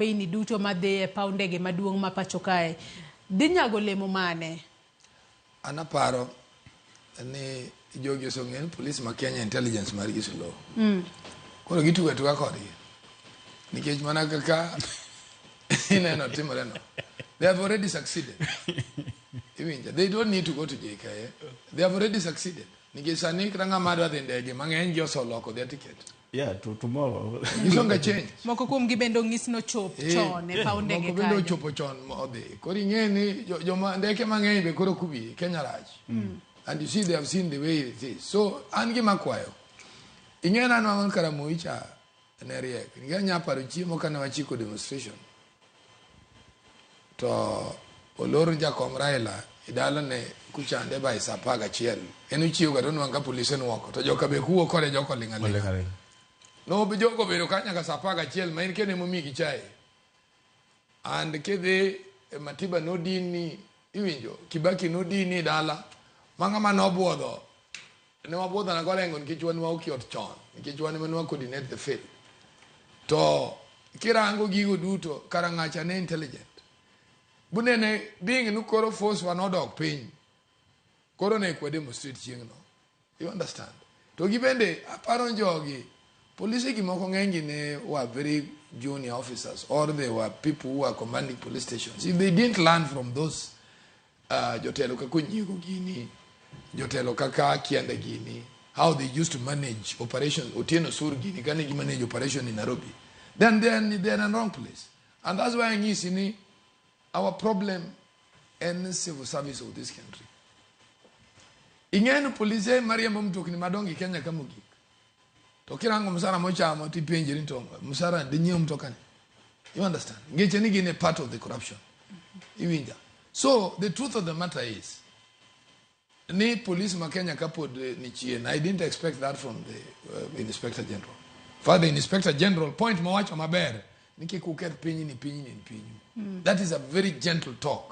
piny duto madhi e paw ndege maduong' ma pacho kae dinyago lemo mane? Anaparo ni jogi oseng'eyo police ma Kenya intelligence mar gi slow. Koro gitugo atuga kodgi. Nikech mana kaka ineno timore no. They have already succeeded. They don't need to go to JK. They have already succeeded. Nikech sani kranga madwa dhi ndege mang'eny gi osoloko their ticket. Yeah, tomorrow. Isonga change. Moko kuom gibendo ngisno chop chon e paw ndege kae. Moko bendo chopo chon modhi. Koro ing'eni joma ndeke mang'eny be koro kubi Kenya rach. And you see they have seen the way it is. So an gi makwayo. Ing'ena no an Ramogi cha ne riek. Ng'enya paro chiemo kana wachiko demonstration. To olor jakom Raila idalo ne kuchande by sapaga chiel. Enu chiwo ga donwa ka police nwoko. To joka be kuwo kore joko lingalinga. No be jogo bero kanya ka sapaga chiel ma in kene momi gi chai. And kede Matiba no dini iwinjo Kibaki no dini dala manga mano buodho ne wabuodho na golengo nikech wan wa okiot chon nikech wan manwa coordinate the field to kirango gigo duto karangacha ne intelligent bunene being no koro force wa nodok piny koro ne kwa demonstrate chiengno. You understand? To gibende aparo jogi police gi moko ng'engi ne were very junior officers or they were people who were commanding police stations. If they didn't learn from those jotelo kaka nyigo gini jotelo kaka kianda gini how they used to manage operations Otieno Sur gini kane gi manage operation in Nairobi, then they're in the wrong place. And that's why ngisi our problem in civil service of this country. Ing'eno police mariambo mtokni madongi Kenya kama gik to kirango msara mochamo tipenjiri to msara dinyo mtokani. You understand? Ngeche ni gine part of the corruption. Iwinja. So the truth of the matter is ni police ma Kenya kapod ni chien. I didn't expect that from the Inspector General. For the Inspector General point mawacho maber niki kuket pinyi ni pinyi. That is a very gentle talk.